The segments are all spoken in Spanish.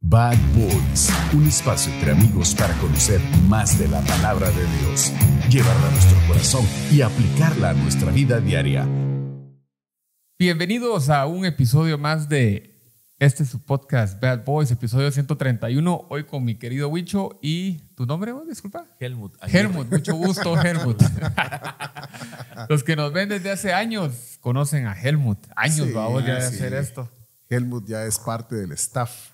Bad Boys, un espacio entre amigos para conocer más de la palabra de Dios, llevarla a nuestro corazón y aplicarla a nuestra vida diaria. Bienvenidos a un episodio más de su podcast Bad Boys, episodio 131. Hoy con mi querido Huicho y ¿tu nombre? Disculpa. Helmut, mucho gusto, Helmut. Los que nos ven desde hace años conocen a Helmut. Años vamos ya de hacer esto. Helmut ya es parte del staff.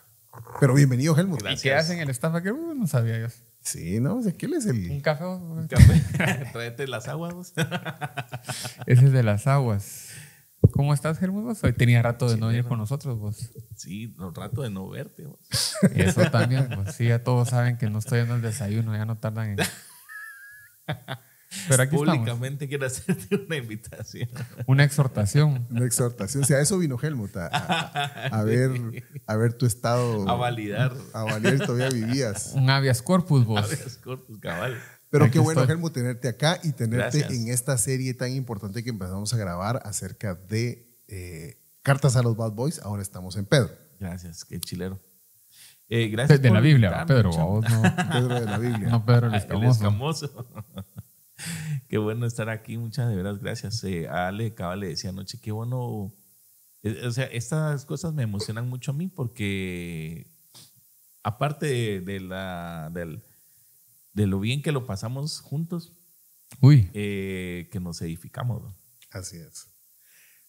Pero bienvenido, Helmut. Gracias. ¿Y qué hacen en el staff aquí? No sabía yo. Sí, ¿no? O sea, ¿qué es el...? Un café. Un café. Tráete las aguas. Ese es de las aguas. ¿Cómo estás, Helmut? Hoy tenía rato de no venir con nosotros, vos. Sí, rato de no verte, vos. Eso también, pues sí, ya todos saben que no estoy dando el desayuno, ya no tardan en... Pero aquí públicamente estamos. Quiero hacerte una invitación. Una exhortación. Una exhortación. O sea, a eso vino Helmut, a ver tu estado. A validar. A validar si todavía vivías. Un habeas corpus, vos. Habeas corpus, cabal. Pero Aquí qué bueno, estoy. Helmut, tenerte acá y tenerte Gracias. en esta serie tan importante que empezamos a grabar acerca de Cartas a los Bad Boys. Ahora estamos en Pedro. Gracias, qué chilero. Gracias De por la Biblia, invitarme, Pedro. chamo. Vos no, Pedro de la Biblia. no Pedro el El Escamoso. escamoso. Qué bueno estar aquí, muchas de veras gracias. A Ale Cabal le decía anoche, qué bueno. O sea, estas cosas me emocionan mucho a mí porque aparte de lo bien que lo pasamos juntos, Uy, que nos edificamos, ¿no? Así es.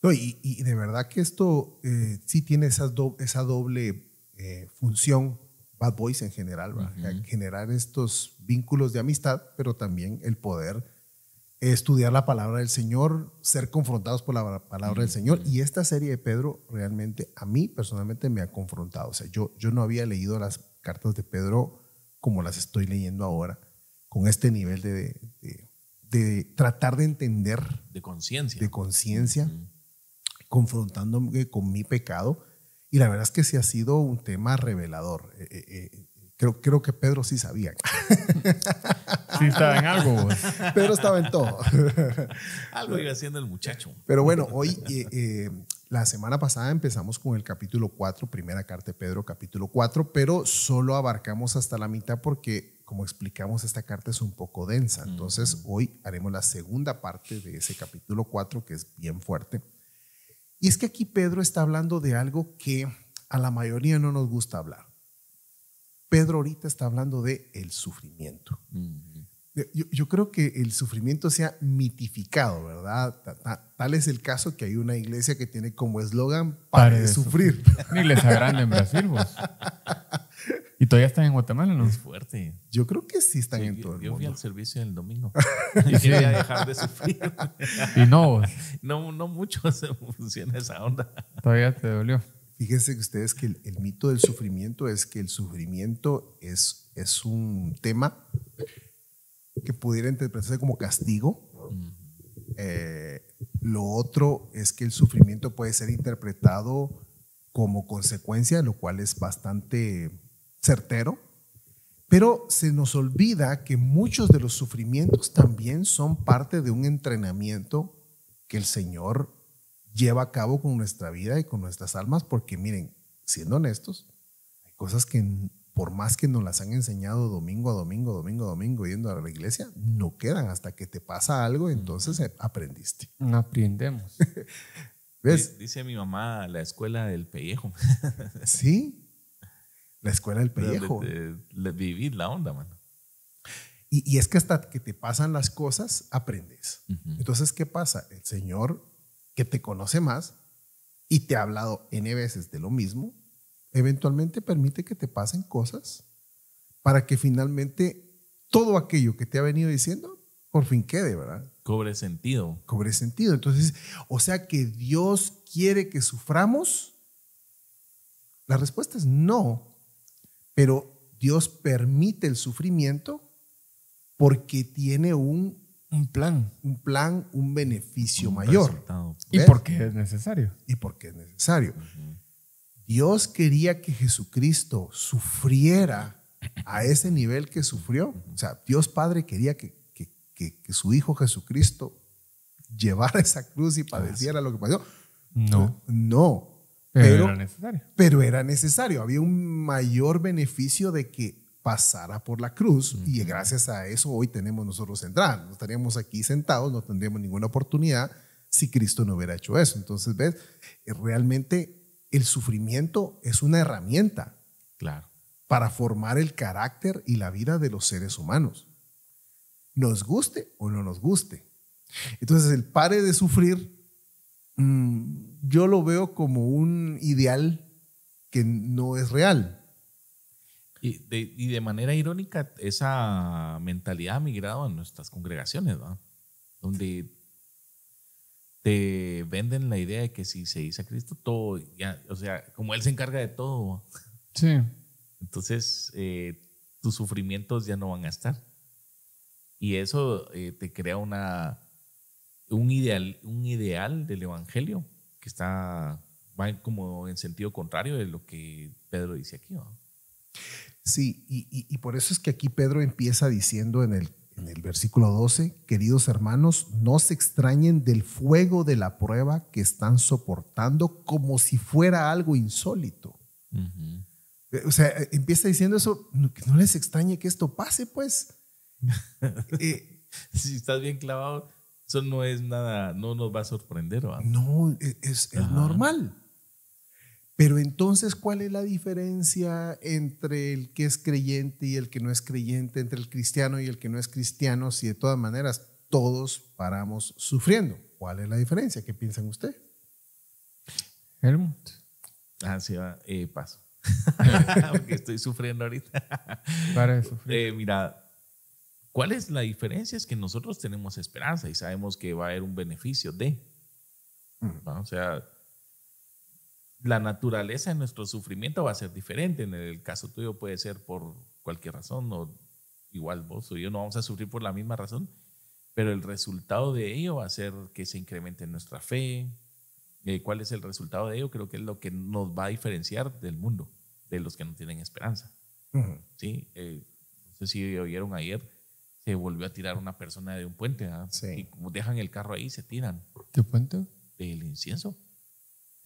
No, y de verdad que esto sí tiene esa doble función, Bad Boys en general, ¿verdad? Generar estos vínculos de amistad, pero también el poder estudiar la palabra del Señor, ser confrontados por la palabra del Señor. Y esta serie de Pedro realmente a mí personalmente me ha confrontado. O sea, yo no había leído las cartas de Pedro como las estoy leyendo ahora, con este nivel de tratar de entender, De conciencia. de conciencia, confrontándome con mi pecado. Y la verdad es que sí ha sido un tema revelador. Creo que Pedro sí sabía. sí estaba en algo, vos. Pedro estaba en todo. Algo iba haciendo el muchacho. Pero bueno, hoy, la semana pasada empezamos con el capítulo 4, primera carta de Pedro, capítulo 4, pero solo abarcamos hasta la mitad porque, como explicamos, esta carta es un poco densa. Entonces, hoy haremos la segunda parte de ese capítulo 4, que es bien fuerte. Y es que aquí Pedro está hablando de algo que a la mayoría no nos gusta hablar. Pedro ahorita está hablando de el sufrimiento. Yo creo que el sufrimiento se ha mitificado, ¿verdad? Tal es el caso que hay una iglesia que tiene como eslogan "Pare de sufrir". Ni les agranda en Brasil, vos. Y todavía están en Guatemala, ¿no? Es fuerte. Yo creo que sí están en todo el Yo fui al mundo. servicio del domingo. Y quería dejar de sufrir. Y no, vos. No mucho se funciona esa onda. Todavía te dolió. Fíjense que ustedes que el mito del sufrimiento es que el sufrimiento es un tema que pudiera interpretarse como castigo. Lo otro es que el sufrimiento puede ser interpretado como consecuencia, lo cual es bastante certero. Pero se nos olvida que muchos de los sufrimientos también son parte de un entrenamiento que el Señor lleva a cabo con nuestra vida y con nuestras almas, porque miren, siendo honestos, hay cosas que por más que nos las han enseñado domingo a domingo, yendo a la iglesia, no quedan hasta que te pasa algo, entonces aprendiste. No aprendemos. ¿Ves? Dice mi mamá, la escuela del pellejo. Sí, la escuela del pellejo. Vivir la onda, mano. Y es que hasta que te pasan las cosas, aprendes. Entonces, ¿qué pasa? El Señor, que te conoce más y te ha hablado N veces de lo mismo, eventualmente permite que te pasen cosas para que finalmente todo aquello que te ha venido diciendo por fin quede, ¿verdad? Cobre sentido. Cobre sentido. Entonces, o sea que Dios quiere que suframos. La respuesta es no, pero Dios permite el sufrimiento porque tiene un plan, un beneficio mayor. Resultado. ¿Y ¿Ves? por qué es necesario? Y porque es necesario. Dios quería que Jesucristo sufriera a ese nivel que sufrió. O sea, Dios Padre quería que su Hijo Jesucristo llevara esa cruz y padeciera lo que padeció. No. No, Pero era necesario. Pero era necesario. Había un mayor beneficio de que pasara por la cruz y gracias a eso hoy tenemos nosotros entrada. No estaríamos aquí sentados, no tendríamos ninguna oportunidad si Cristo no hubiera hecho eso. Entonces, ¿ves? Realmente el sufrimiento es una herramienta, claro, para formar el carácter y la vida de los seres humanos. Nos guste o no nos guste. Entonces, el pare de sufrir, yo lo veo como un ideal que no es real. Y de manera irónica, esa mentalidad ha migrado a nuestras congregaciones, ¿no? Donde te venden la idea de que si se dice a Cristo, todo, ya, o sea, como Él se encarga de todo. Sí. Entonces, tus sufrimientos ya no van a estar. Y eso te crea un ideal del evangelio que va como en sentido contrario de lo que Pedro dice aquí, ¿no? Sí, y por eso es que aquí Pedro empieza diciendo en el versículo 12, queridos hermanos, no se extrañen del fuego de la prueba que están soportando como si fuera algo insólito. O sea, empieza diciendo eso, que no les extrañe que esto pase, pues. Si estás bien clavado, eso no es nada, no nos va a sorprender, ¿verdad? No, es normal. Pero entonces, ¿cuál es la diferencia entre el que es creyente y el que no es creyente, entre el cristiano y el que no es cristiano, si de todas maneras todos paramos sufriendo? ¿Cuál es la diferencia? ¿Qué piensan ustedes? Helmut. Sí, va, paso. Porque estoy sufriendo ahorita. Para de sufrir. Mira, ¿cuál es la diferencia? Es que nosotros tenemos esperanza y sabemos que va a haber un beneficio de, ¿no? O sea, la naturaleza de nuestro sufrimiento va a ser diferente. En el caso tuyo puede ser por cualquier razón, o igual vos o yo no vamos a sufrir por la misma razón, pero el resultado de ello va a ser que se incremente nuestra fe. ¿Cuál es el resultado de ello? Creo que es lo que nos va a diferenciar del mundo, de los que no tienen esperanza. ¿Sí? No sé si oyeron ayer, se volvió a tirar una persona de un puente, ¿verdad? Sí. Y como dejan el carro ahí, se tiran. ¿Qué puente? Del incienso.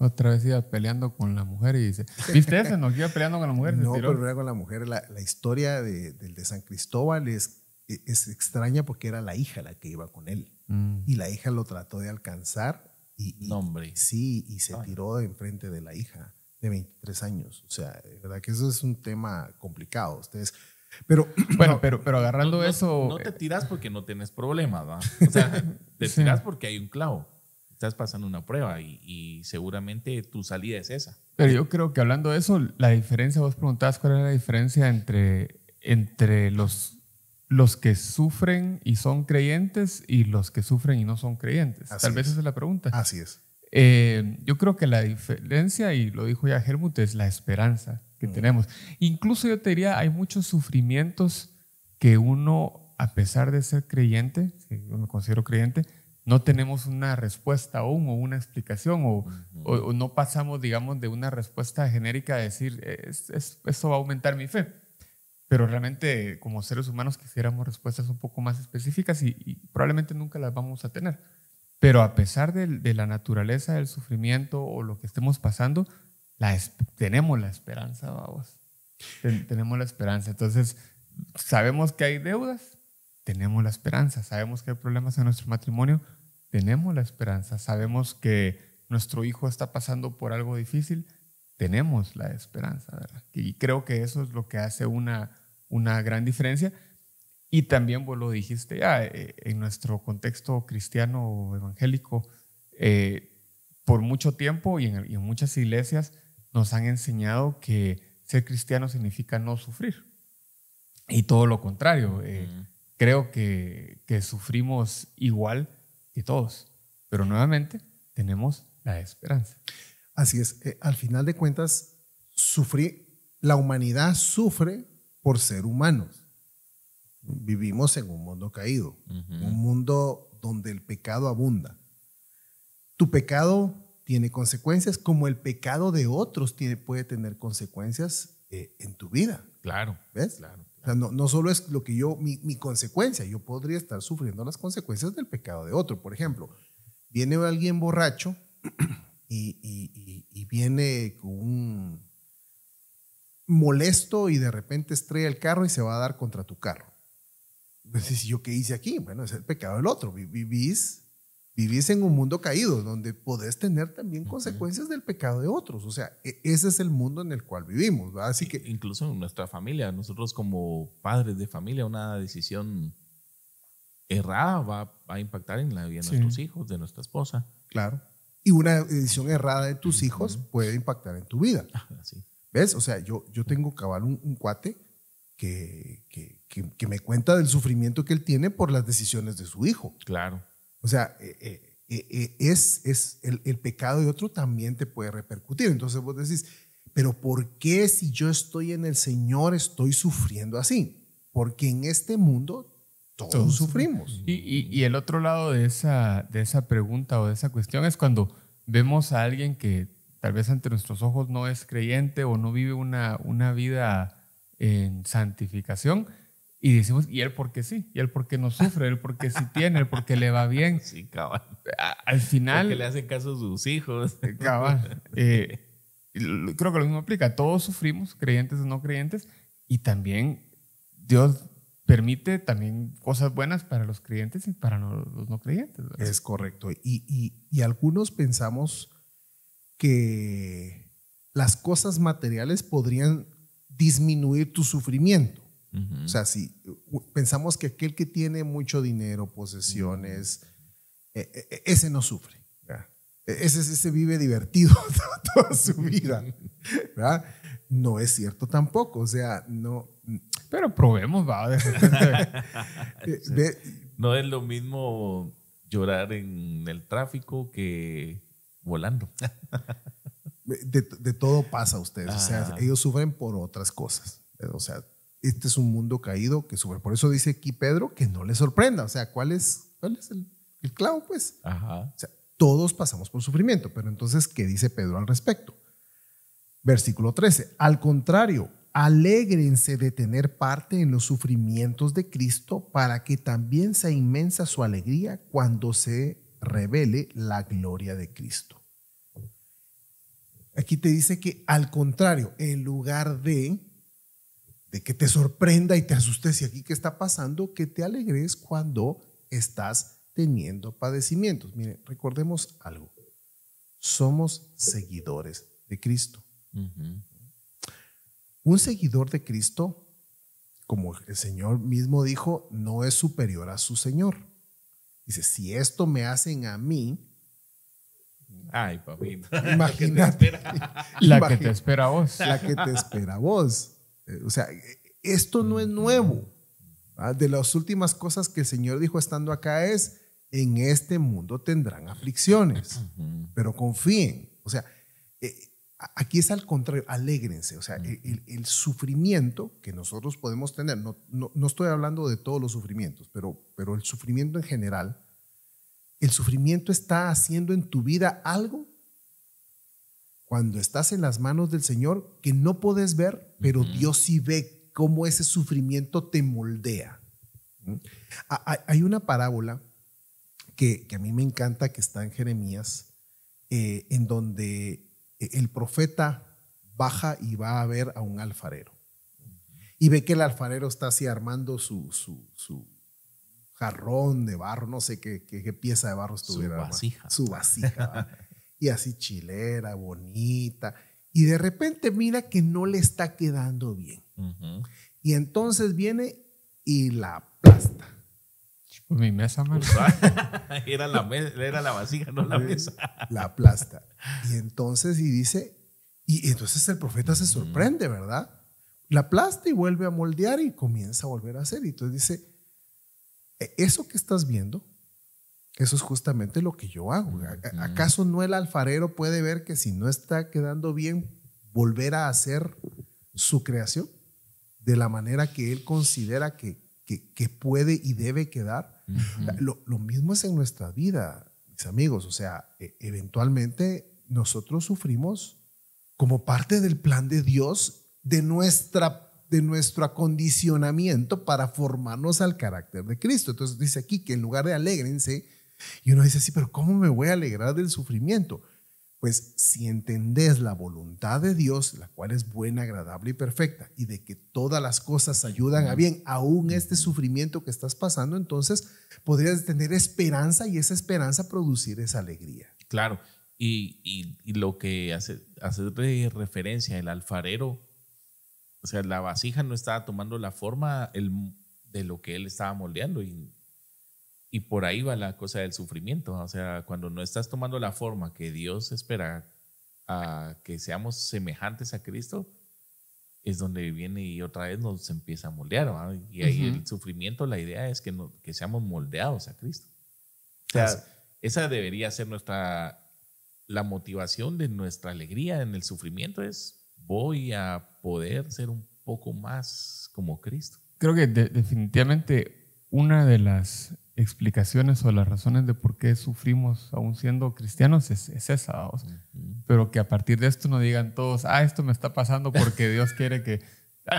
Otra vez iba peleando con la mujer y dice, ¿viste ese? No, iba peleando con la mujer. No, se tiró. pero no era con la mujer. La historia del de San Cristóbal es extraña porque era la hija la que iba con él. Y la hija lo trató de alcanzar No, hombre. sí, y se tiró enfrente de la hija de 23 años. O sea, de verdad que eso es un tema complicado. Ustedes, pero Bueno, pero agarrando eso... No te tiras porque no tienes problemas, ¿va? O sea, te tiras porque hay un clavo. Estás pasando una prueba y seguramente tu salida es esa. Pero yo creo que hablando de eso, la diferencia, vos preguntabas cuál era la diferencia entre los que sufren y son creyentes y los que sufren y no son creyentes. Así Tal vez es. esa es la pregunta. así es. Yo creo que la diferencia, y lo dijo ya Helmut, es la esperanza que tenemos. Incluso yo te diría, hay muchos sufrimientos que uno, a pesar de ser creyente, si yo me considero creyente, no tenemos una respuesta aún o una explicación o no pasamos, digamos, de una respuesta genérica a decir, eso va a aumentar mi fe. Pero realmente como seres humanos quisiéramos respuestas un poco más específicas y probablemente nunca las vamos a tener. Pero a pesar de la naturaleza del sufrimiento o lo que estemos pasando, tenemos la esperanza, vamos. Tenemos la esperanza. Entonces, sabemos que hay deudas, tenemos la esperanza. Sabemos que hay problemas en nuestro matrimonio, tenemos la esperanza. Sabemos que nuestro hijo está pasando por algo difícil, tenemos la esperanza, ¿verdad? Y creo que eso es lo que hace una gran diferencia. Y también vos lo dijiste ya, en nuestro contexto cristiano o evangélico, por mucho tiempo y en muchas iglesias nos han enseñado que ser cristiano significa no sufrir. Y todo lo contrario. Creo que sufrimos igual que todos, pero nuevamente tenemos la esperanza. Así es. Al final de cuentas, la humanidad sufre por ser humanos. Vivimos en un mundo caído, un mundo donde el pecado abunda. Tu pecado tiene consecuencias como el pecado de otros puede tener consecuencias en tu vida. Claro. ¿Ves? Claro. O sea, no solo es lo que mi consecuencia, yo podría estar sufriendo las consecuencias del pecado de otro. Por ejemplo, viene alguien borracho y viene con un molesto y de repente estrella el carro y se va a dar contra tu carro. Entonces, ¿yo qué hice aquí? Bueno, es el pecado del otro. Vivís en un mundo caído donde podés tener también consecuencias del pecado de otros. O sea, ese es el mundo en el cual vivimos, ¿verdad? Así que incluso en nuestra familia, nosotros como padres de familia, una decisión errada va a impactar en la vida de nuestros hijos, de nuestra esposa. Claro. Y una decisión errada de tus hijos puede impactar en tu vida. Sí. ¿Ves? O sea, yo tengo cabal un cuate que me cuenta del sufrimiento que él tiene por las decisiones de su hijo. Claro. O sea, el pecado de otro también te puede repercutir. Entonces vos decís, pero ¿por qué si yo estoy en el Señor estoy sufriendo así? Porque en este mundo todos sufrimos. Y el otro lado de esa pregunta o de esa cuestión es cuando vemos a alguien que tal vez ante nuestros ojos no es creyente o no vive una vida en santificación. Y decimos, ¿y él por qué sí? ¿Y él por qué no sufre? ¿Él por qué sí tiene? ¿Él por qué le va bien? Sí, cabal. Al final... ¿Por qué le hacen caso a sus hijos? Cabal. Creo que lo mismo aplica. Todos sufrimos, creyentes o no creyentes, y también Dios permite también cosas buenas para los creyentes y para los no creyentes, ¿verdad? Es correcto. Y algunos pensamos que las cosas materiales podrían disminuir tu sufrimiento. O sea, si pensamos que aquel que tiene mucho dinero, posesiones, ese no sufre, ¿verdad? Ese vive divertido toda su vida, ¿verdad? No es cierto tampoco, o sea, no. Pero probemos, va, de repente. No es lo mismo llorar en el tráfico que volando. De todo pasa a ustedes, o sea, ellos sufren por otras cosas, o sea, este es un mundo caído que sufre. Por eso dice aquí Pedro que no le sorprenda. O sea, ¿cuál es el clavo? Pues, o sea, todos pasamos por sufrimiento. Pero entonces, ¿qué dice Pedro al respecto? Versículo 13. Al contrario, alégrense de tener parte en los sufrimientos de Cristo para que también sea inmensa su alegría cuando se revele la gloria de Cristo. Aquí te dice que al contrario, en lugar de que te sorprenda y te asustes y aquí qué está pasando, que te alegres cuando estás teniendo padecimientos. Miren, recordemos algo. Somos seguidores de Cristo. Un seguidor de Cristo, como el Señor mismo dijo, no es superior a su Señor. Dice, si esto me hacen a mí, ay, papito, imagínate. La que te espera a vos. La que te espera a vos. O sea, esto no es nuevo. De las últimas cosas que el Señor dijo estando acá es, en este mundo tendrán aflicciones, pero confíen. O sea, aquí es al contrario, alégrense. O sea, el sufrimiento que nosotros podemos tener, no estoy hablando de todos los sufrimientos, pero el sufrimiento en general, el sufrimiento está haciendo en tu vida algo cuando estás en las manos del Señor que no puedes ver, pero Dios sí ve cómo ese sufrimiento te moldea. Hay una parábola que a mí me encanta, que está en Jeremías, en donde el profeta baja y va a ver a un alfarero. Y ve que el alfarero está así armando su jarrón de barro, no sé qué pieza de barro estuviera. Su vasija. Y así chilera, bonita. Y de repente mira que no le está quedando bien. Y entonces viene y la aplasta. Pues mi mesa, man. Era la vasija, no la mesa. La aplasta. Y entonces dice, y entonces el profeta se sorprende, ¿verdad? La aplasta y vuelve a moldear y comienza a volver a hacer. Y entonces dice, eso que estás viendo, eso es justamente lo que yo hago. ¿Acaso no el alfarero puede ver que si no está quedando bien, volver a hacer su creación de la manera que él considera que puede y debe quedar? Lo mismo es en nuestra vida, mis amigos. O sea, eventualmente nosotros sufrimos como parte del plan de Dios de nuestro acondicionamiento para formarnos al carácter de Cristo. Entonces dice aquí que en lugar de alégrense, y uno dice, sí, pero ¿cómo me voy a alegrar del sufrimiento? Pues si entendés la voluntad de Dios, la cual es buena, agradable y perfecta, y de que todas las cosas ayudan a bien, aún este sufrimiento que estás pasando, entonces podrías tener esperanza y esa esperanza producir esa alegría. Claro, y lo que hace de referencia el alfarero, o sea, la vasija no estaba tomando la forma de lo que él estaba moldeando y por ahí va la cosa del sufrimiento. O sea, cuando no estás tomando la forma que Dios espera a que seamos semejantes a Cristo, es donde viene y otra vez nos empieza a moldear, ¿verdad? Y ahí el sufrimiento, la idea es que seamos moldeados a Cristo. O sea, esa debería ser la motivación de nuestra alegría en el sufrimiento, es voy a poder ser un poco más como Cristo. Creo que definitivamente una de las explicaciones o las razones de por qué sufrimos aún siendo cristianos es esa, vamos. Pero que a partir de esto no digan todos, esto me está pasando porque Dios quiere que...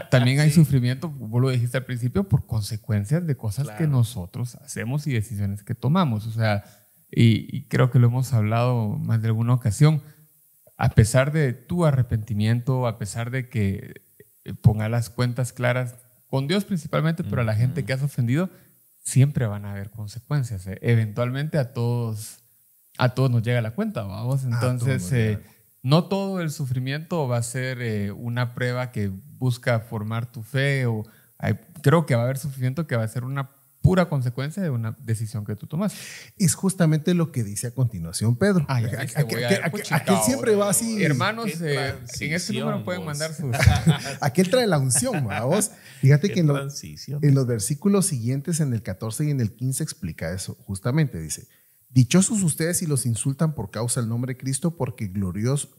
También hay sufrimiento, vos lo dijiste al principio, por consecuencias de cosas que nosotros hacemos y decisiones que tomamos. O sea, y creo que lo hemos hablado más de alguna ocasión, a pesar de tu arrepentimiento, a pesar de que pongas las cuentas claras con Dios principalmente, pero a la gente que has ofendido, siempre van a haber consecuencias. Eventualmente a todos nos llega la cuenta, vamos. Entonces, no todo el sufrimiento va a ser una prueba que busca formar tu fe. Creo que va a haber sufrimiento que va a ser una pura consecuencia de una decisión que tú tomas. Es justamente lo que dice a continuación Pedro. Aquel siempre va así. Hermanos, en este número pueden mandar sus... Aquel trae la unción, vamos. Fíjate que en los versículos siguientes, en el 14 y en el 15, explica eso. Justamente dice: dichosos ustedes si los insultan por causa del nombre de Cristo, porque el glorioso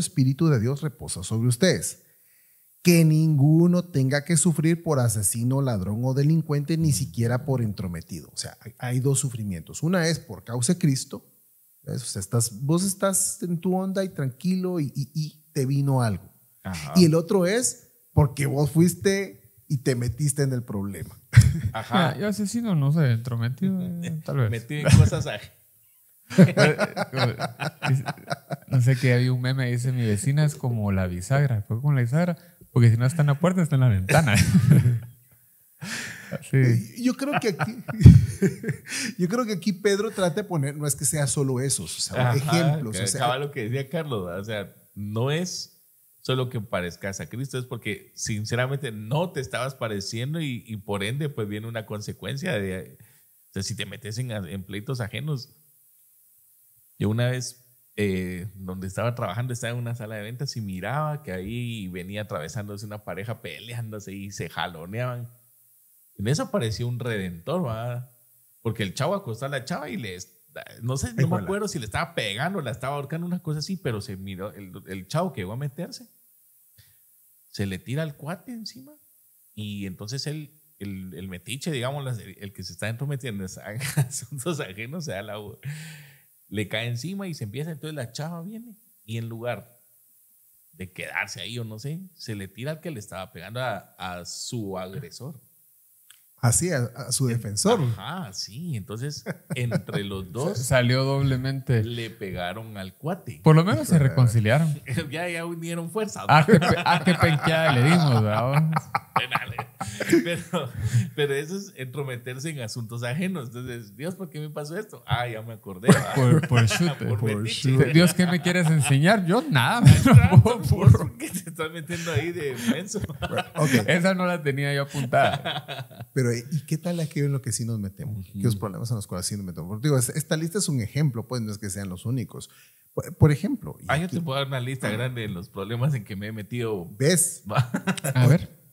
Espíritu de Dios reposa sobre ustedes. Que ninguno tenga que sufrir por asesino, ladrón o delincuente, ni siquiera por entrometido. O sea, hay dos sufrimientos. Una es por causa de Cristo. O sea, vos estás en tu onda y tranquilo y te vino algo. Ajá. Y el otro es porque vos fuiste y te metiste en el problema. Ajá. Yo asesino, no sé, entrometido, tal vez. Metido en cosas No sé, que había un meme que dice: mi vecina es como la bisagra. ¿Por qué como la bisagra? Porque si no está en la puerta, está en la ventana. Sí. Yo creo que aquí Pedro trata de poner, no es que sea solo esos, o sea, ejemplos. O sea, lo que decía Carlos, o sea, no es solo que parezcas a Cristo, es porque sinceramente no te estabas pareciendo y por ende pues viene una consecuencia de, o sea, si te metes en pleitos ajenos. Yo una vez donde estaba trabajando, estaba en una sala de ventas y miraba que ahí venía atravesándose una pareja peleándose y se jaloneaban. En eso apareció un redentor, ¿verdad? Porque el chavo acostó a la chava y no me acuerdo si le estaba pegando o la estaba ahorcando, una cosa así, pero se miró, el chavo que llegó a meterse, se le tira al cuate encima y entonces el metiche, digamos, el que se está entrometiendo en asuntos ajenos, le cae encima y se empieza, entonces la chava viene y en lugar de quedarse ahí o no sé, se le tira al que le estaba pegando a su agresor. Así, a su defensor. Ajá, sí. Entonces, entre los dos salió doblemente. Le pegaron al cuate. Por lo menos se reconciliaron. ya unieron fuerzas. Qué penqueada le dimos, ¿verdad? Pero eso es entrometerse en asuntos ajenos. Entonces, Dios, ¿por qué me pasó esto? Ya me acordé. Por chute. Dios, ¿qué me quieres enseñar? Yo nada. ¿Por qué te estás metiendo ahí de menso? Okay. Esa no la tenía yo apuntada. Pero, ¿y qué tal aquello en lo que sí nos metemos? ¿Qué los problemas en los cuales sí nos metemos? Porque digo, esta lista es un ejemplo, pues no es que sean los únicos. Por ejemplo. Yo te puedo dar una lista grande de los problemas en que me he metido. ¿Ves? A ver.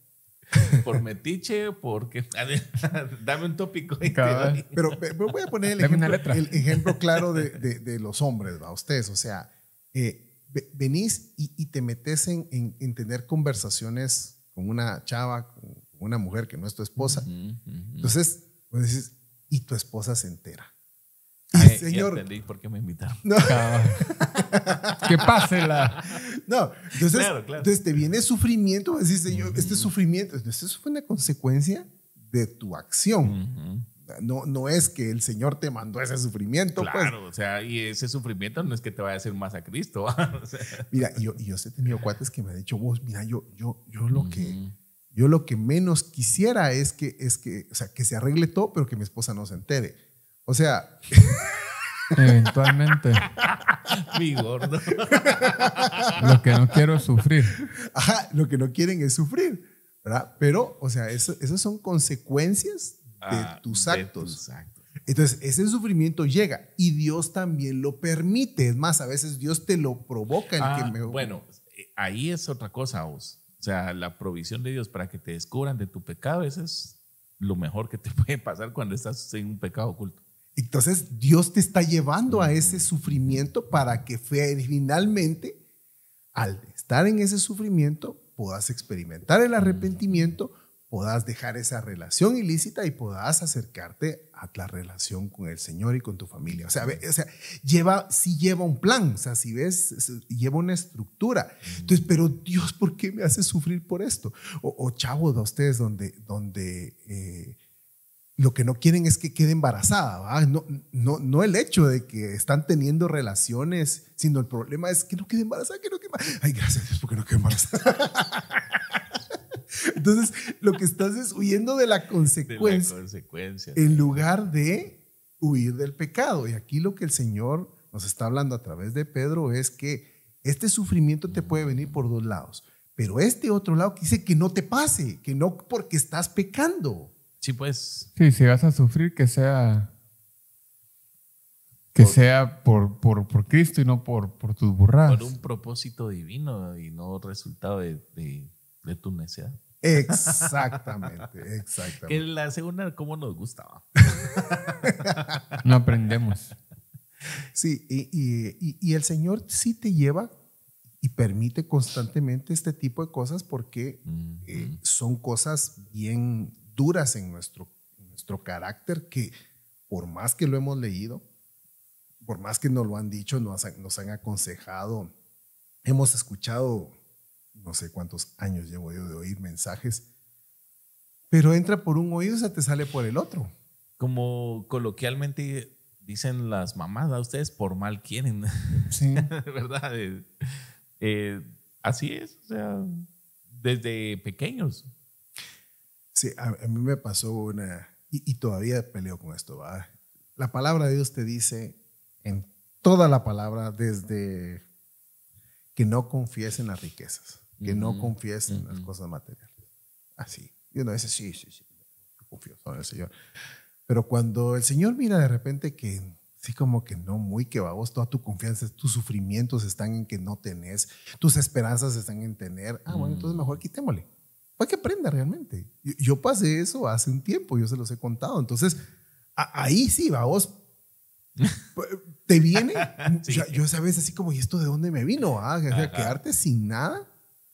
Por metiche, porque... Dame un tópico. Pero voy a poner el ejemplo claro de los hombres, ¿va? Ustedes, o sea, venís y te metes en tener conversaciones con una chava, con una mujer que no es tu esposa. Entonces, pues dices, y tu esposa se entera. Señor, ya entendí por qué me invitaron. No. Que pase la... No, entonces, claro. Entonces te viene sufrimiento, decís, Señor, este sufrimiento, esto fue una consecuencia de tu acción. No es que el Señor te mandó ese sufrimiento. Claro, pues. o sea, y ese sufrimiento no es que te vaya a hacer más a Cristo. O sea, Mira, yo he tenido cuates que me han dicho, vos, mira, yo lo que menos quisiera es que, o sea, que se arregle todo, pero que mi esposa no se entere. O sea, Eventualmente. mi gordo. Lo que no quiero es sufrir. ajá, lo que no quieren es sufrir, ¿verdad? Pero, o sea, esas son consecuencias de tus actos. Entonces, ese sufrimiento llega y Dios también lo permite. Es más, a veces Dios te lo provoca. Bueno, ahí es otra cosa, vos. O sea, la provisión de Dios para que te descubran de tu pecado, eso es lo mejor que te puede pasar cuando estás en un pecado oculto. Entonces, Dios te está llevando a ese sufrimiento para que finalmente, al estar en ese sufrimiento, puedas experimentar el arrepentimiento, puedas dejar esa relación ilícita y puedas acercarte a la relación con el Señor y con tu familia. O sea, lleva un plan, o sea, si ves, lleva una estructura. Entonces, pero Dios, ¿por qué me hace sufrir por esto? O chavos de ustedes donde lo que no quieren es que quede embarazada, ¿va? No el hecho de que están teniendo relaciones, sino el problema es que no quede embarazada, Ay, gracias a Dios porque no quede embarazada. Entonces, lo que estás es huyendo de la consecuencia, en lugar de huir del pecado. Y aquí lo que el Señor nos está hablando a través de Pedro es que este sufrimiento te puede venir por dos lados, pero este otro lado que dice que no te pase, que no porque estás pecando. Sí, pues. Sí, si vas a sufrir, que sea por Cristo y no por tus burradas. Por un propósito divino y no resultado de tu necedad. Exactamente. Que la segunda, ¿cómo nos gustaba? No aprendemos. Sí, y el Señor sí te lleva y permite constantemente este tipo de cosas porque son cosas bien duras en nuestro carácter que por más que lo hemos leído, por más que nos lo han dicho, nos han aconsejado, hemos escuchado, no sé cuántos años llevo yo de oír mensajes, pero entra por un oído y se te sale por el otro. Como coloquialmente dicen las mamás, a ustedes por mal quieren. Sí. ¿Verdad? Así es, o sea, desde pequeños. Sí, a mí me pasó y todavía peleo con esto, ¿va? La palabra de Dios te dice en toda la palabra, desde que no confíes en las riquezas, que no confíes en las cosas materiales. Así. Y uno dice, sí, confío en el Señor. Pero cuando el Señor mira de repente que sí, como que no, muy que vos, toda tu confianza, tus sufrimientos están en que no tenés, tus esperanzas están en tener, bueno, entonces mejor quitémosle. Para que aprenda realmente. Yo pasé eso hace un tiempo, yo se los he contado. Entonces, ahí sí, vos te viene. Sí. Yo sabes así como, ¿y esto de dónde me vino? Quedarte sin nada.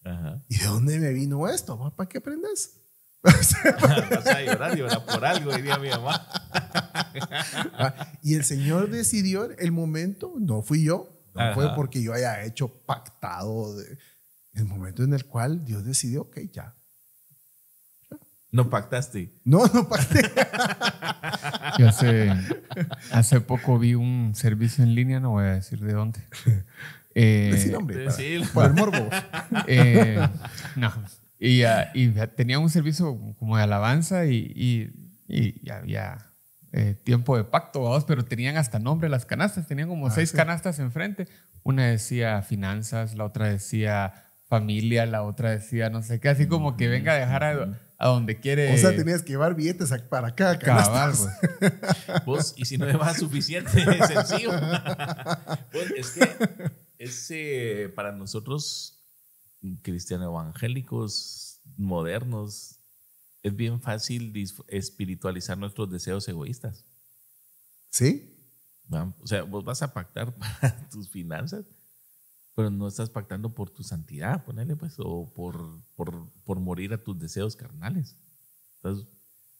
Ajá. ¿Y de dónde me vino esto? ¿Para qué aprendes? Vas a llorar por algo, diría mi mamá. Y el Señor decidió el momento, no fui yo, no fue porque yo haya hecho pactado, el momento en el cual Dios decidió, ok, ya. ¿No pactaste? No pacté. Yo hace poco vi un servicio en línea, no voy a decir de dónde. Decir hombre, para el morbo. No. Y tenía un servicio como de alabanza y había tiempo de pacto, vamos, pero tenían hasta nombre las canastas. Tenían como 6 canastas enfrente. Una decía finanzas, la otra decía familia, la otra decía no sé qué. Así como que venga a dejar a donde quiere. O sea, tenías que llevar billetes para cada canasta. Vos, y si no llevas suficiente, es sencillo. Pues es que para nosotros cristianos evangélicos modernos es bien fácil espiritualizar nuestros deseos egoístas. ¿Sí? O sea, vos vas a pactar para tus finanzas, pero no estás pactando por tu santidad, ponele pues, o por morir a tus deseos carnales. Entonces,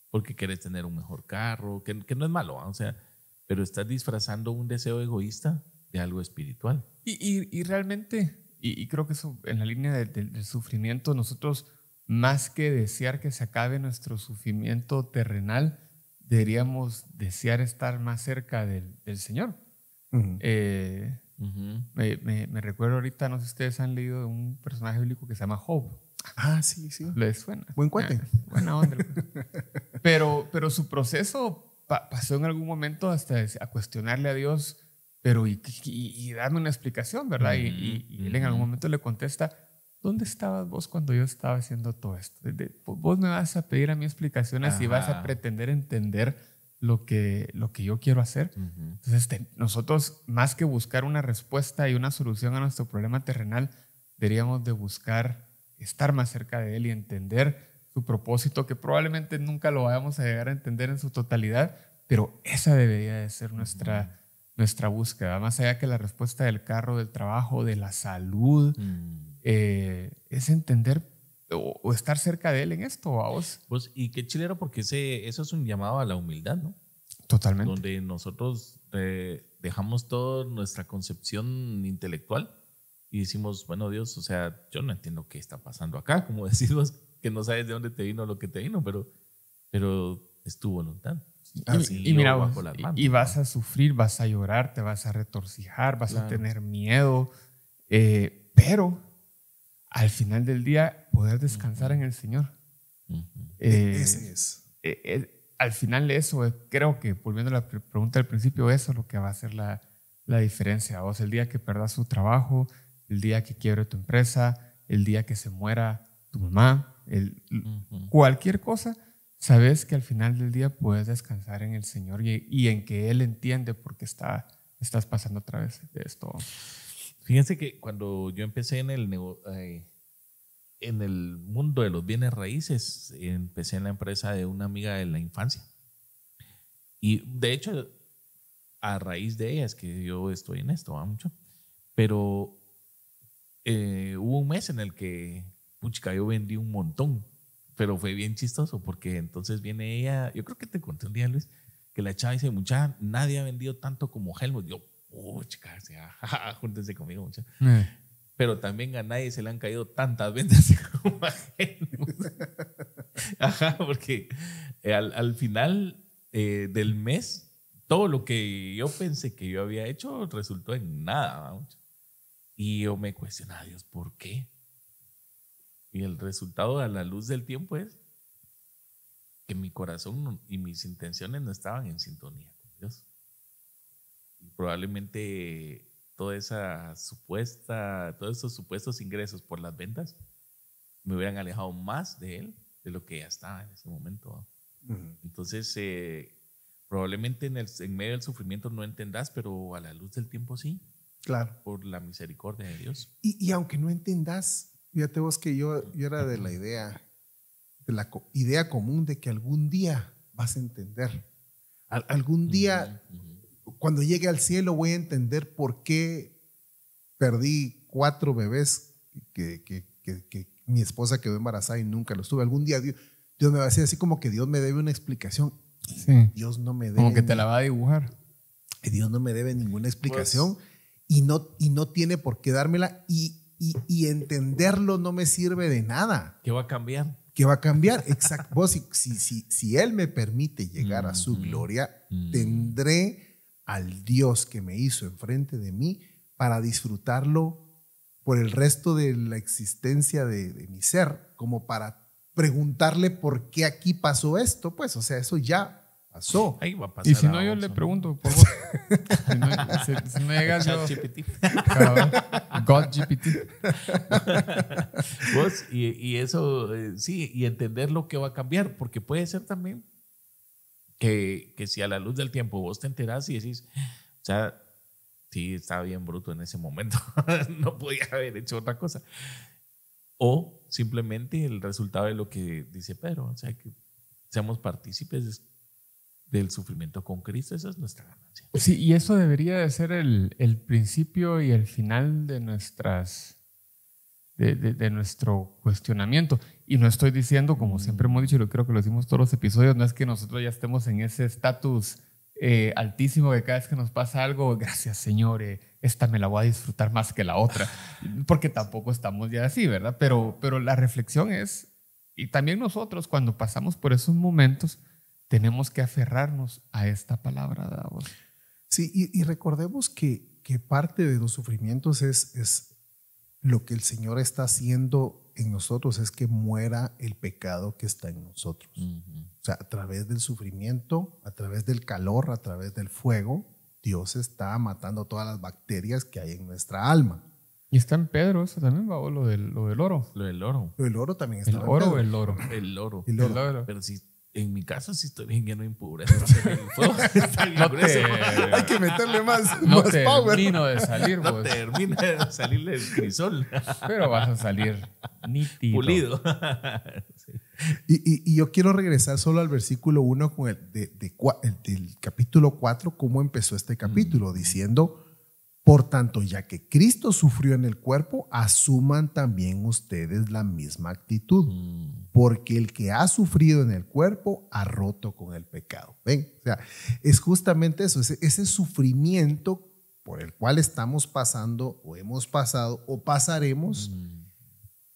porque quieres tener un mejor carro, que no es malo, o sea, pero estás disfrazando un deseo egoísta de algo espiritual. Y realmente, y creo que eso en la línea del sufrimiento, nosotros más que desear que se acabe nuestro sufrimiento terrenal, deberíamos desear estar más cerca del Señor. Ujú. Me recuerdo ahorita, no sé si ustedes han leído de un personaje bíblico que se llama Job. Ah, sí, sí. ¿Les suena? Buen cuate. Buena onda. Pero su proceso pasó en algún momento hasta a cuestionarle a Dios, pero y darme una explicación, ¿verdad? Y él en algún momento le contesta, ¿dónde estabas vos cuando yo estaba haciendo todo esto? Vos me vas a pedir a mí explicaciones y vas a pretender entender lo que yo quiero hacer. Entonces, nosotros, más que buscar una respuesta y una solución a nuestro problema terrenal, deberíamos de buscar estar más cerca de Él y entender su propósito, que probablemente nunca lo vayamos a llegar a entender en su totalidad, pero esa debería de ser nuestra búsqueda. Más allá que la respuesta del carro, del trabajo, de la salud, es entender o estar cerca de Él en esto, vamos. Pues, y qué chilero, porque eso es un llamado a la humildad, ¿no? Totalmente. Donde nosotros dejamos toda nuestra concepción intelectual y decimos, bueno, Dios, o sea, yo no entiendo qué está pasando acá, como decimos que no sabes de dónde te vino lo que te vino, pero es tu voluntad. Y mira, y vas a sufrir, vas a llorar, te vas a retorcijar, vas a tener miedo, pero al final del día poder descansar en el Señor. Ese es. Al final de eso, creo que, volviendo a la pregunta del principio, eso es lo que va a hacer la diferencia. Vos, el día que perdas tu trabajo, el día que quiebre tu empresa, el día que se muera tu mamá, cualquier cosa, sabes que al final del día puedes descansar en el Señor y en que Él entiende por qué estás pasando a través de esto. Fíjense que cuando yo empecé en el mundo de los bienes raíces, empecé en la empresa de una amiga de la infancia. Y de hecho, a raíz de ella es que yo estoy en esto, mucho. Pero hubo un mes en el que, puchica, yo vendí un montón. Pero fue bien chistoso porque entonces viene ella, yo creo que te conté un día, Luis, que la chava dice, mucha, nadie ha vendido tanto como Helmut. Yo, chica, júntense conmigo, mucha. Pero también a nadie se le han caído tantas ventas como a Helmut. Ajá, porque al final del mes, todo lo que yo pensé que yo había hecho resultó en nada. Mucha. Y yo me cuestionaba, Dios, ¿por qué? Y el resultado a la luz del tiempo es que mi corazón y mis intenciones no estaban en sintonía con Dios. Y probablemente todos esos supuestos ingresos por las ventas me hubieran alejado más de Él de lo que ya estaba en ese momento. Entonces, probablemente en medio del sufrimiento no entendás, pero a la luz del tiempo sí. Claro. Por la misericordia de Dios. Y aunque no entendás, fíjate vos que yo era de la idea común de que algún día vas a entender. Algún día, cuando llegue al cielo, voy a entender por qué perdí 4 bebés que mi esposa quedó embarazada y nunca los tuve. Algún día Dios me va a decir así como que Dios me debe una explicación. Sí. Dios no me debe. Como que te la va a dibujar. Dios no me debe ninguna explicación y no tiene por qué dármela y entenderlo no me sirve de nada. ¿Qué va a cambiar? ¿Qué va a cambiar? Exacto. Vos, si Él me permite llegar a su gloria, tendré al Dios que me hizo enfrente de mí para disfrutarlo por el resto de la existencia de mi ser, como para preguntarle por qué aquí pasó esto. Pues, o sea, eso ya pasó. Ahí va a pasar. Y si no, yo le pregunto, por favor. si no llegas yo. GodGPT. Vos, y eso, sí, y entender lo que va a cambiar, porque puede ser también que si a la luz del tiempo vos te enterás y decís, o sea, sí, estaba bien bruto en ese momento, no podía haber hecho otra cosa. O simplemente el resultado de lo que dice Pedro, o sea, que seamos partícipes del sufrimiento con Cristo, esa es nuestra ganancia. Sí, y eso debería de ser el principio y el final de de nuestro cuestionamiento. Y no estoy diciendo, como siempre hemos dicho, y creo que lo decimos todos los episodios, no es que nosotros ya estemos en ese estatus altísimo que cada vez que nos pasa algo, gracias Señor, esta me la voy a disfrutar más que la otra, porque tampoco estamos ya así, ¿verdad? Pero la reflexión es, y también nosotros cuando pasamos por esos momentos, tenemos que aferrarnos a esta palabra, ¿verdad? Sí, y recordemos que parte de los sufrimientos es lo que el Señor está haciendo en nosotros, es que muera el pecado que está en nosotros. O sea, a través del sufrimiento, a través del calor, a través del fuego, Dios está matando todas las bacterias que hay en nuestra alma. Y está en Pedro eso también, ¿va? Lo del oro. Lo del oro. El oro también está ¿El en oro Pedro. o el oro? El oro. El oro. El oro. Pero si en mi caso sí estoy bien lleno de impurezas. El fuego está bien No grueso. Hay que meterle más, No más te power. termino de salir, No vos. termina de salirle el crisol. Pero vas a salir nítido. Pulido. Sí. Y yo quiero regresar solo al versículo 1 con el del capítulo 4, cómo empezó este capítulo, diciendo: por tanto, ya que Cristo sufrió en el cuerpo, asuman también ustedes la misma actitud, porque el que ha sufrido en el cuerpo ha roto con el pecado. ¿Ven? O sea, es justamente eso, ese sufrimiento por el cual estamos pasando o hemos pasado o pasaremos.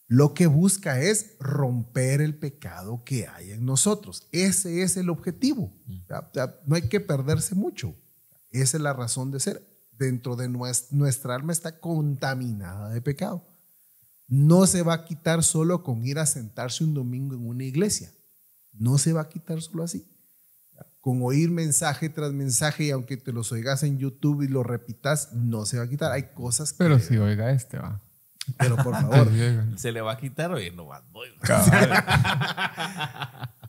Lo que busca es romper el pecado que hay en nosotros. Ese es el objetivo. No hay que perderse mucho. Esa es la razón de ser. Dentro de nuestra alma está contaminada de pecado. No se va a quitar solo con ir a sentarse un domingo en una iglesia. No se va a quitar solo así. Con oír mensaje tras mensaje, y aunque te los oigas en YouTube y lo repitas, no se va a quitar. Hay cosas que... Pero si oiga va. Pero por favor. Se le va a quitar, oye, no más voy.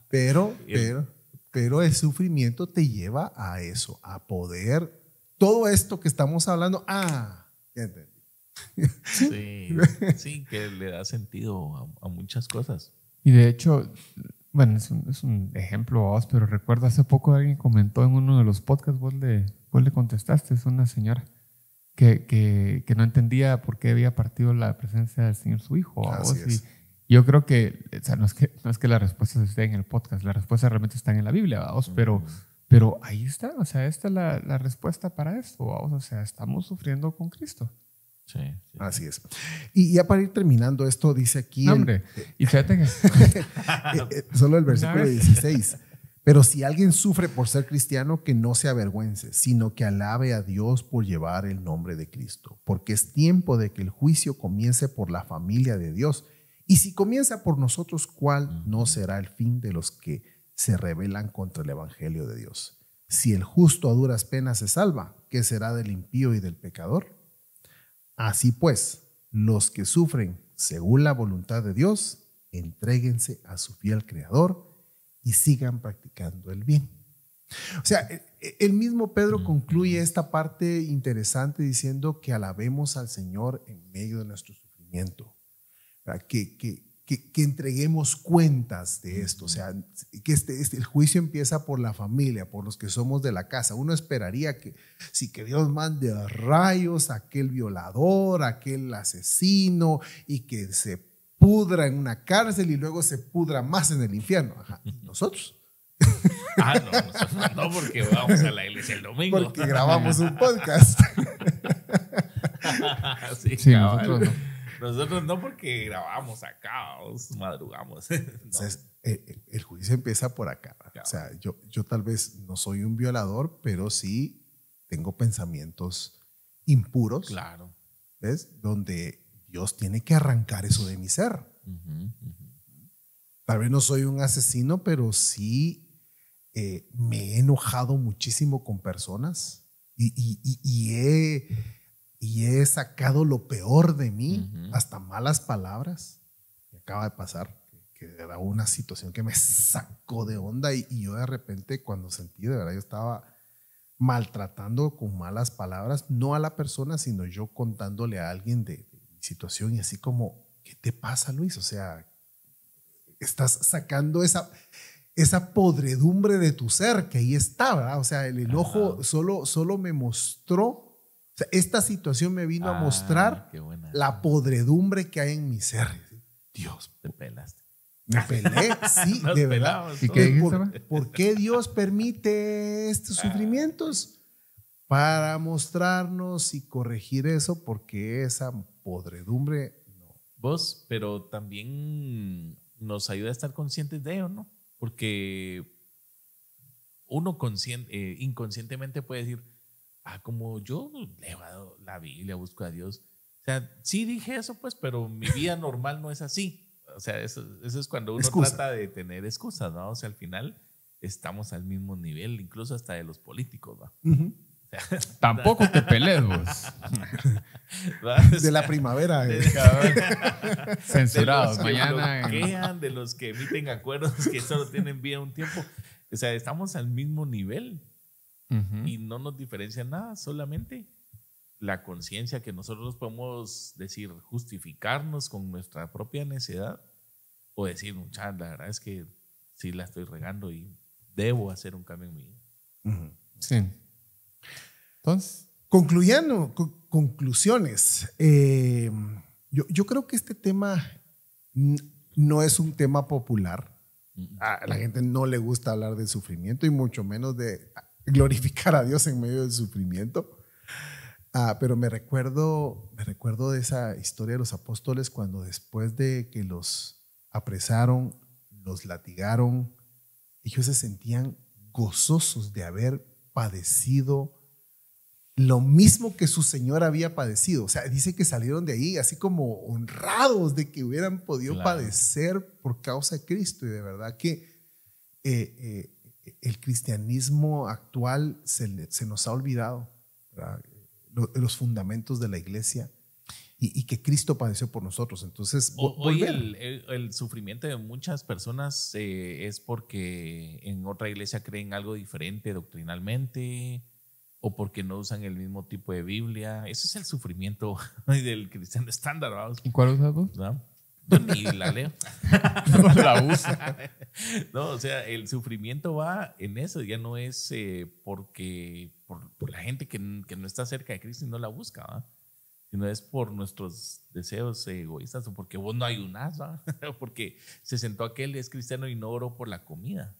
Pero el sufrimiento te lleva a eso, a poder, todo esto que estamos hablando, ya entendí. Sí, que le da sentido a muchas cosas. Y de hecho, bueno, es un ejemplo, vos, pero recuerdo hace poco alguien comentó en uno de los podcasts, vos le contestaste, es una señora que no entendía por qué había partido la presencia del Señor su Hijo. Así es. Y yo creo que, o sea, no es que la respuesta esté en el podcast, la respuesta realmente está en la Biblia, vamos, pero ahí está, o sea, esta es la respuesta para esto, vamos, o sea, estamos sufriendo con Cristo. Sí. Así es. Y ya para ir terminando esto, dice aquí... Hombre, y fíjate que... solo el versículo 16. Pero si alguien sufre por ser cristiano, que no se avergüence, sino que alabe a Dios por llevar el nombre de Cristo, porque es tiempo de que el juicio comience por la familia de Dios. Y si comienza por nosotros, ¿cuál no será el fin de los que se rebelan contra el evangelio de Dios? Si el justo a duras penas se salva, ¿qué será del impío y del pecador? Así pues, los que sufren según la voluntad de Dios, entréguense a su fiel Creador y sigan practicando el bien. O sea, el mismo Pedro concluye esta parte interesante diciendo que alabemos al Señor en medio de nuestro sufrimiento, que entreguemos cuentas de esto. O sea, que el juicio empieza por la familia, por los que somos de la casa. Uno esperaría que Dios mande a rayos a aquel violador, a aquel asesino, y que se pudra en una cárcel y luego se pudra más en el infierno. Ajá. ¿Nosotros? No, nosotros no, porque vamos a la iglesia el domingo. Porque grabamos un podcast. Sí, nosotros no. Nosotros no, porque grabamos acá, madrugamos. No. Entonces, el juicio empieza por acá. O sea, yo tal vez no soy un violador, pero sí tengo pensamientos impuros. Claro. ¿Ves? Donde Dios tiene que arrancar eso de mi ser. Tal vez no soy un asesino, pero sí me he enojado muchísimo con personas y he sacado lo peor de mí, hasta malas palabras. Me acaba de pasar que era una situación que me sacó de onda y yo de repente, cuando sentí, de verdad, yo estaba maltratando con malas palabras, no a la persona, sino yo contándole a alguien de situación, y así como, ¿qué te pasa, Luis? O sea, estás sacando esa podredumbre de tu ser que ahí está, ¿verdad? O sea, el enojo solo me mostró, o sea, esta situación me vino a mostrar la podredumbre que hay en mi ser. Dios, te pelaste. Me pelé, sí, de verdad. ¿Y qué dijiste? ¿Por qué Dios permite estos sufrimientos? Para mostrarnos y corregir eso, porque esa podredumbre no. Vos, pero también nos ayuda a estar conscientes de ello, ¿no? Porque uno inconscientemente puede decir, como yo leo la Biblia, busco a Dios. O sea, sí dije eso, pues, pero mi vida normal no es así. O sea, eso es cuando uno trata de tener excusas, ¿no? O sea, al final estamos al mismo nivel, incluso hasta de los políticos, ¿no? Uh-huh. O sea, tampoco te pelees vos. De la primavera. Censurados. De los que mañana. bloquean, de los que emiten acuerdos que solo tienen vida un tiempo. O sea, estamos al mismo nivel. Uh-huh. Y no nos diferencia nada, solamente la conciencia que nosotros podemos decir, justificarnos con nuestra propia necedad o decir, mucha, la verdad es que sí la estoy regando y debo hacer un cambio en mi vida. Uh-huh. Sí. Entonces, conclusiones. Yo creo que este tema no es un tema popular. A la gente no le gusta hablar del sufrimiento y mucho menos de glorificar a Dios en medio del sufrimiento. Pero me recuerdo de esa historia de los apóstoles cuando después de que los apresaron, los latigaron, ellos se sentían gozosos de haber padecido lo mismo que su Señor había padecido. O sea, dice que salieron de ahí así como honrados de que hubieran podido padecer por causa de Cristo. Y de verdad que el cristianismo actual se nos ha olvidado, ¿verdad? Los fundamentos de la iglesia y que Cristo padeció por nosotros. Entonces, hoy el sufrimiento de muchas personas es porque en otra iglesia creen algo diferente doctrinalmente o porque no usan el mismo tipo de Biblia. Ese es el sufrimiento del cristiano estándar, ¿vamos? ¿Y cuál usas vos? ¿No? Yo ni la leo. No la uso. No, o sea, el sufrimiento va en eso, ya no es porque por la gente que no está cerca de Cristo y no la busca, ¿va? Sino es por nuestros deseos egoístas o porque vos no ayunás, ¿va? Porque se sentó aquel, es cristiano y no oró por la comida.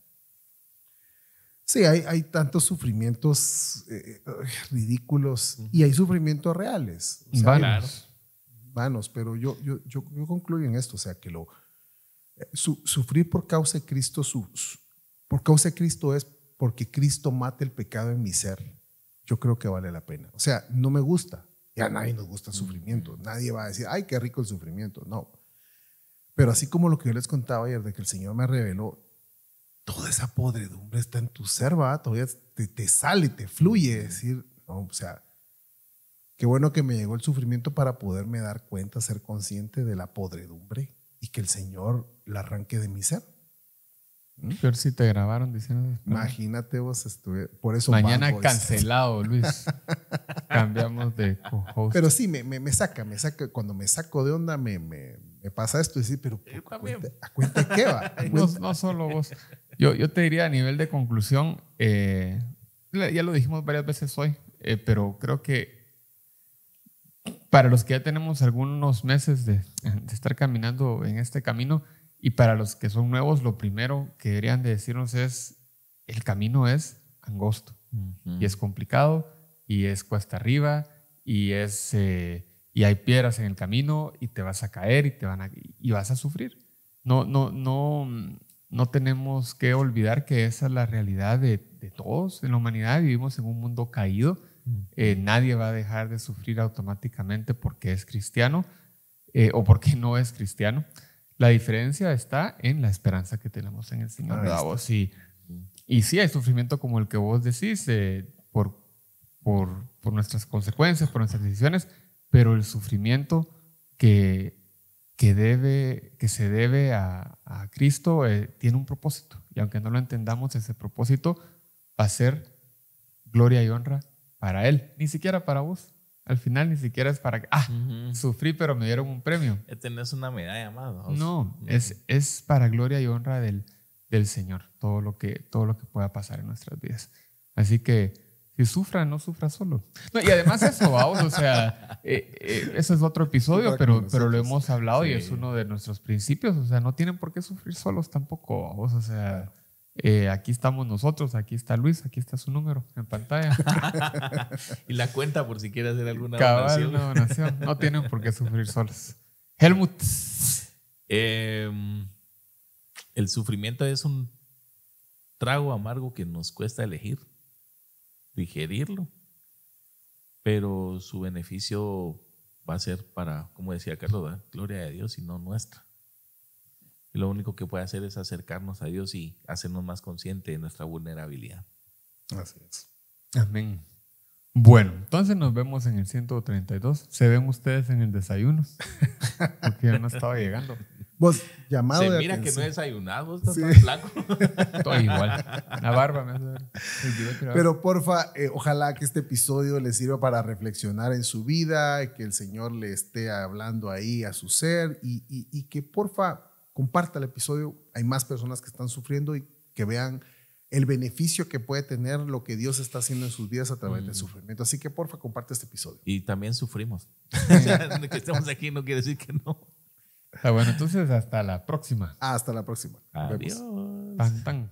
Sí, hay tantos sufrimientos ridículos y hay sufrimientos reales. O sea, vanos, pero yo concluyo en esto, o sea, que sufrir por causa de Cristo, por causa de Cristo es porque Cristo mata el pecado en mi ser. Yo creo que vale la pena. O sea, no me gusta. Ya a nadie nos gusta el sufrimiento. Nadie va a decir, ay, qué rico el sufrimiento. No. Pero así como lo que yo les contaba ayer, de que el Señor me reveló, toda esa podredumbre está en tu ser, ¿va? Todavía te sale, te fluye. Decir, no, o sea, qué bueno que me llegó el sufrimiento para poderme dar cuenta, ser consciente de la podredumbre y que el Señor la arranque de mi ser. Peor si te grabaron diciendo eso. Imagínate vos, por eso mañana cancelado, Luis. Cambiamos de co-host. Pero sí, me saca. Cuando me saco de onda, me pasa esto. Decir, pero ¿a cuenta de qué va? No solo vos. Yo te diría a nivel de conclusión, ya lo dijimos varias veces hoy, pero creo que para los que ya tenemos algunos meses de estar caminando en este camino, y para los que son nuevos, lo primero que deberían de decirnos es, el camino es angosto, y es complicado, y es cuesta arriba, y hay piedras en el camino, y te vas a caer, y vas a sufrir. No tenemos que olvidar que esa es la realidad de todos en la humanidad. Vivimos en un mundo caído. Nadie va a dejar de sufrir automáticamente porque es cristiano o porque no es cristiano. La diferencia está en la esperanza que tenemos en el Señor. Y sí hay sufrimiento como el que vos decís por nuestras consecuencias, por nuestras decisiones, pero el sufrimiento que se debe a Cristo tiene un propósito. Y aunque no lo entendamos, ese propósito va a ser gloria y honra para Él, ni siquiera para vos. Al final ni siquiera es para que, sufrí pero me dieron un premio. Tenés una medalla más, ¿no? No, es para gloria y honra del Señor, todo lo que pueda pasar en nuestras vidas. Así que si sufra, no sufra solo. No, y además eso, vamos, o sea, eso es otro episodio, pero lo hemos hablado, sí. Y es uno de nuestros principios. O sea, no tienen por qué sufrir solos tampoco, vamos, o sea, aquí estamos nosotros, aquí está Luis, aquí está su número en pantalla. Y la cuenta por si quiere hacer alguna donación. No tienen por qué sufrir solos. Helmut. El sufrimiento es trago amargo que nos cuesta elegir, digerirlo, pero su beneficio va a ser para, como decía Carlos, ¿verdad? Gloria de Dios y no nuestra. Y lo único que puede hacer es acercarnos a Dios y hacernos más conscientes de nuestra vulnerabilidad. Así es. Amén. Bueno, entonces nos vemos en el 132. ¿Se ven ustedes en el desayuno? Porque yo no estaba llegando. Vos, llamado Se de mira que atención. no he desayunado, estás Sí. tan flaco. Estoy igual. La barba me hace... Pero porfa, ojalá que este episodio les sirva para reflexionar en su vida, que el Señor le esté hablando ahí a su ser y que porfa comparta el episodio. Hay más personas que están sufriendo y que vean el beneficio que puede tener lo que Dios está haciendo en sus vidas a través del sufrimiento. Así que porfa comparte este episodio. Y también sufrimos. O sea, que estemos aquí no quiere decir que no. Bueno, entonces hasta la próxima. Hasta la próxima. Nos vemos. Adiós. Tan, tan.